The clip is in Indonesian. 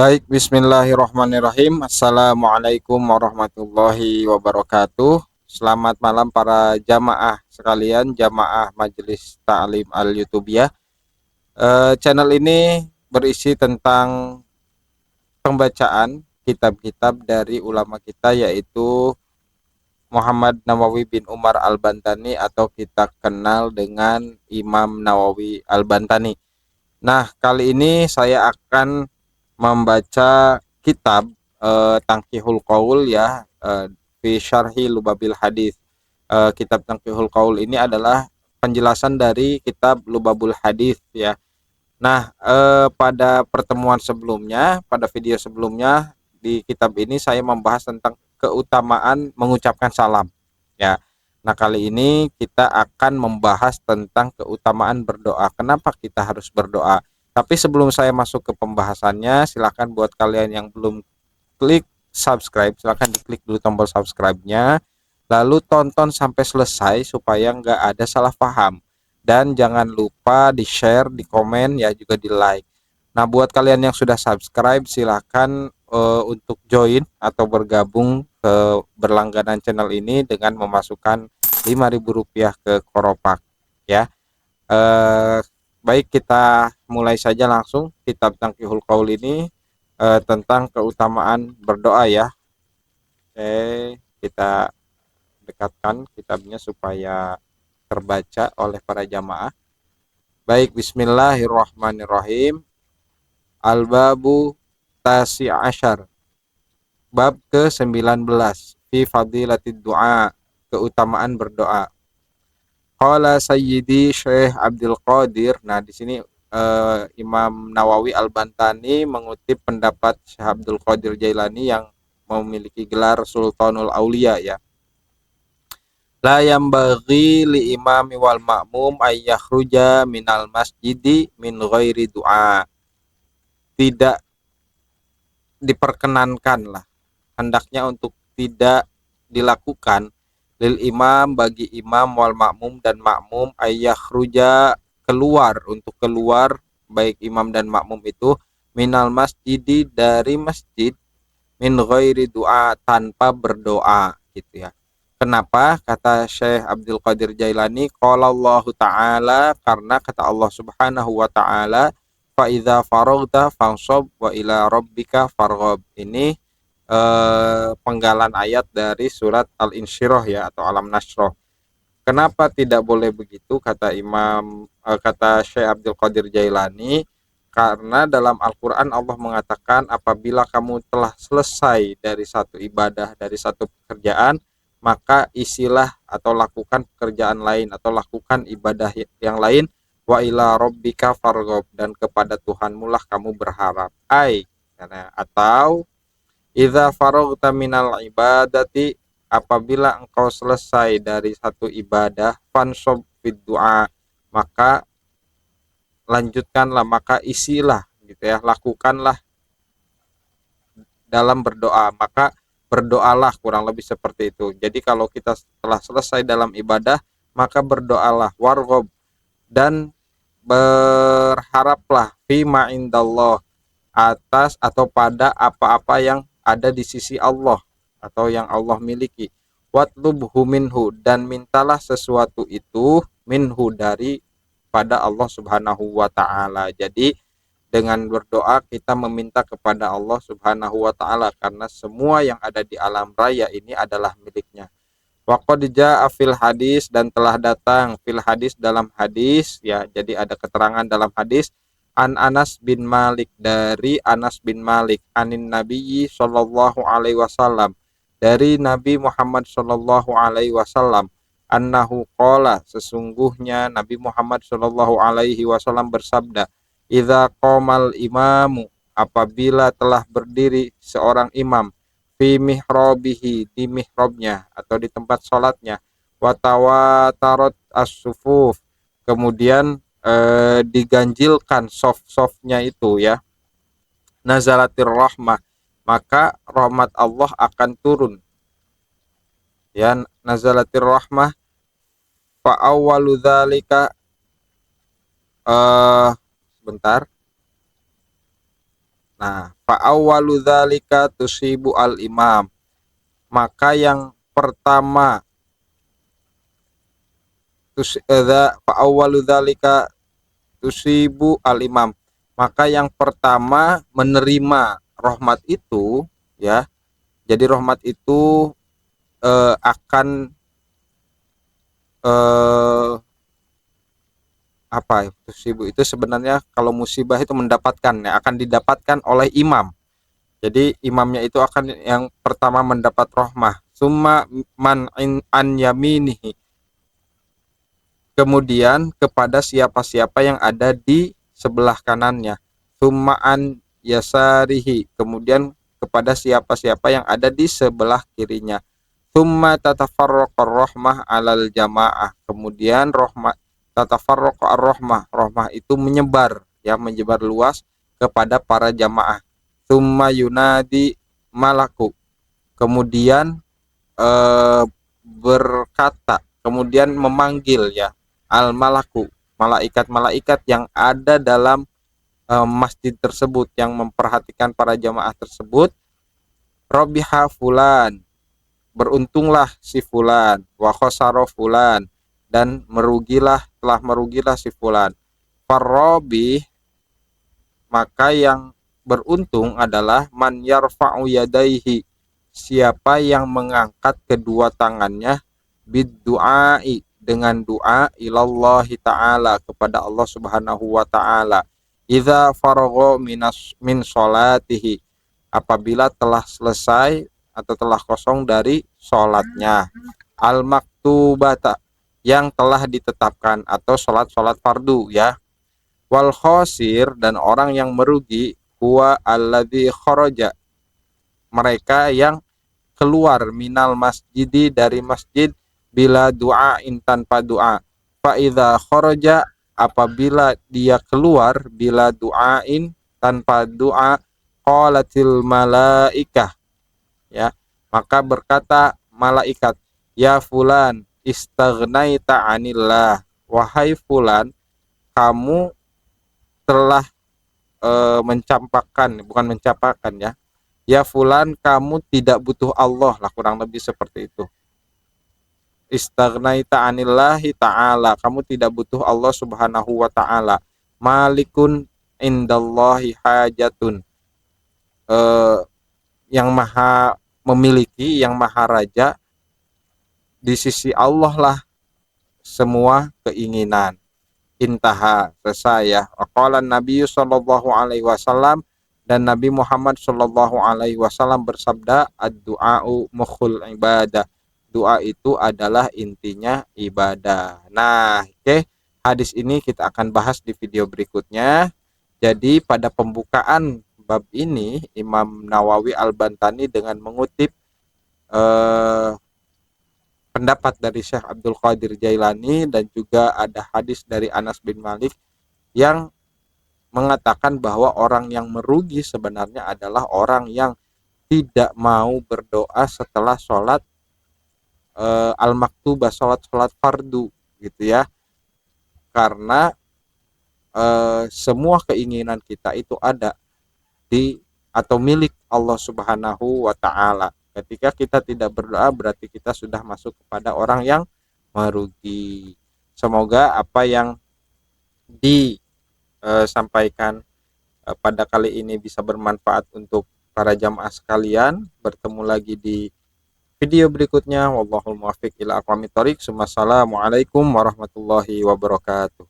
Baik, bismillahirrahmanirrahim. Assalamualaikum warahmatullahi wabarakatuh. Selamat malam para jamaah sekalian, jamaah Majelis Ta'lim Al-Yutubiyah. Channel ini berisi tentang pembacaan kitab-kitab dari ulama kita, yaitu Muhammad Nawawi bin Umar Al-Bantani, atau kita kenal dengan Imam Nawawi Al-Bantani. Nah, kali ini saya akan membaca kitab Tangkihul Qaul, ya, fi Syarhi Lubabil Hadis. Kitab Tangkihul Qaul ini adalah penjelasan dari kitab Lubabul Hadis, ya. Nah, pada pertemuan sebelumnya, pada video sebelumnya di kitab ini saya membahas tentang keutamaan mengucapkan salam, ya. Nah, kali ini kita akan membahas tentang keutamaan berdoa. Kenapa kita harus berdoa? Tapi sebelum saya masuk ke pembahasannya, silakan buat kalian yang belum klik subscribe, silakan diklik dulu tombol subscribe-nya, lalu tonton sampai selesai supaya nggak ada salah paham. Dan jangan lupa di-share, di-komen, ya, juga di-like. Nah, buat kalian yang sudah subscribe, silakan untuk join atau bergabung ke berlangganan channel ini dengan memasukkan Rp5.000 ke Koropak, ya. Baik, kita mulai saja langsung kitab Tangkihul Qaul ini tentang keutamaan berdoa, ya. Oke, kita dekatkan kitabnya supaya terbaca oleh para jamaah. Baik, bismillahirrahmanirrahim. Al-babu tasi asyar, bab ke-19, fi fadilatid du'a, keutamaan berdoa. Qala Sayyidi Syekh Abdul Qadir. Nah, di sini Imam Nawawi Al-Bantani mengutip pendapat Syekh Abdul Qadir Jailani yang memiliki gelar Sultanul Aulia, ya. La yambaghi li imami wal ma'mum ayyakhruja minal masjidi min ghairi du'a. Tidak diperkenankan lah, hendaknya untuk tidak dilakukan, lil imam, bagi imam, wal makmum, dan makmum, ayyakhruja, keluar, untuk keluar baik imam dan makmum itu, minal masjidi, dari masjid, min ghairi du'a, tanpa berdoa, gitu, ya. Kenapa? Kata Syekh Abdul Qadir Jailani, qala Allah Ta'ala, karena kata Allah Subhanahu wa Ta'ala, fa idza faraghta fansab wa ila rabbika farghab. Ini penggalan ayat dari surat Al-Insyirah, ya, atau Alam Nasroh. Kenapa tidak boleh begitu, kata kata Syekh Abdul Qadir Jailani? Karena dalam Al-Quran Allah mengatakan, apabila kamu telah selesai dari satu ibadah, dari satu pekerjaan, maka isilah atau lakukan pekerjaan lain, atau lakukan ibadah yang lain, wa ila rabbika farghab, dan kepada Tuhanmu lah kamu berharap. Atau idza faraghta minal ibadati, apabila engkau selesai dari satu ibadah, fansob fid du'a, maka lanjutkanlah, maka isilah, gitu, ya, lakukanlah dalam berdoa, maka berdoalah, kurang lebih seperti itu. Jadi kalau kita telah selesai dalam ibadah, maka berdoalah, warghob, dan berharaplah, fima indallah, atas atau pada apa-apa yang ada di sisi Allah atau yang Allah miliki, watlubhu minhu, dan mintalah sesuatu itu, minhu, dari pada Allah Subhanahu wa Ta'ala. Jadi dengan berdoa kita meminta kepada Allah Subhanahu wa Ta'ala, karena semua yang ada di alam raya ini adalah miliknya. Waqad jaa fil hadis, dan telah datang fil hadis, dalam hadis, ya. Jadi ada keterangan dalam hadis, an Anas bin Malik, dari Anas bin Malik, anin Nabiyyi sallallahu alaihi wasallam, dari Nabi Muhammad sallallahu alaihi wasallam, annahu qala, sesungguhnya Nabi Muhammad sallallahu alaihi wasallam bersabda, idza qomal imamu, apabila telah berdiri seorang imam, fi mihrabihi, di mihrabnya atau di tempat sholatnya, watawatarat as-sufuf, kemudian diganjilkan soft-softnya itu, ya, nazalatir rahmah, maka rahmat Allah akan turun, ya. Nazalatir rahmah, fa awwalu dzalika, sebentar. Nah, fa awwalu dzalika tusibu al imam. Maka yang pertama fa awwalu dzalika tusibu al imam. Maka yang pertama menerima rahmat itu, ya. Jadi rahmat itu akan apa tusibu itu sebenarnya kalau musibah itu mendapatkan, ya, akan didapatkan oleh imam. Jadi imamnya itu akan yang pertama mendapat rahmah. Summa man an yaminihi. Kemudian kepada siapa-siapa yang ada di sebelah kanannya. Summa an yasarihi. Kemudian kepada siapa-siapa yang ada di sebelah kirinya. Summa tatafarraqar rahmah alal jamaah. Kemudian rahmah tatafarraqar rahmah. Rahmah itu menyebar, ya, menyebar luas kepada para jamaah. Summa yunadi malaku. Kemudian berkata, kemudian memanggil, ya, al malaku, malaikat-malaikat yang ada dalam masjid tersebut, yang memperhatikan para jamaah tersebut. Robiha fulan, beruntunglah si fulan, wa khosaro fulan, dan telah merugilah si fulan. Farrobih, maka yang beruntung adalah man yarfa'u yadaihi, siapa yang mengangkat kedua tangannya, bidduai, dengan doa, ilallahi ta'ala, kepada Allah subhanahu wa ta'ala, idza faragha min sholatihi, apabila telah selesai atau telah kosong dari sholatnya, al maktubata, yang telah ditetapkan, atau sholat fardu, ya. Wal khosir, dan orang yang merugi, huwa alladzi kharaja, mereka yang keluar, minal masjidi, dari masjid, bila du'ain, tanpa doa. Fa idza kharaja, apabila dia keluar, bila du'ain, tanpa doa, qalatil malaikah, ya, maka berkata malaikat, ya fulan istaghnaita anillah, wahai fulan, kamu telah bukan mencampakkan, ya. Ya fulan, kamu tidak butuh Allah, lah, kurang lebih seperti itu. Istaghnaita anillahi ta'ala, kamu tidak butuh Allah subhanahu wa ta'ala. Malikun indallahi hajatun, yang maha memiliki, yang maha raja, di sisi Allah lah semua keinginan. Intaha, selesai, ya. Qala Nabi sallallahu alaihi wasallam, dan Nabi Muhammad sallallahu alaihi wasallam bersabda, ad-du'a'u mukhul ibadah, doa itu adalah intinya ibadah. Nah, oke, hadis ini kita akan bahas di video berikutnya. Jadi pada pembukaan bab ini, Imam Nawawi Al-Bantani dengan mengutip pendapat dari Syekh Abdul Qadir Jailani, dan juga ada hadis dari Anas bin Malik yang mengatakan bahwa orang yang merugi sebenarnya adalah orang yang tidak mau berdoa setelah sholat al-maktubah, sholat fardu, gitu, ya. Karena semua keinginan kita itu ada di atau milik Allah subhanahu wa ta'ala. Ketika kita tidak berdoa, berarti kita sudah masuk kepada orang yang merugi. Semoga apa yang disampaikan pada kali ini bisa bermanfaat untuk para jamaah sekalian. Bertemu lagi di video berikutnya. Wallahul muwaffiq ila aqwamit thoriq. Wassalamualaikum warahmatullahi wabarakatuh.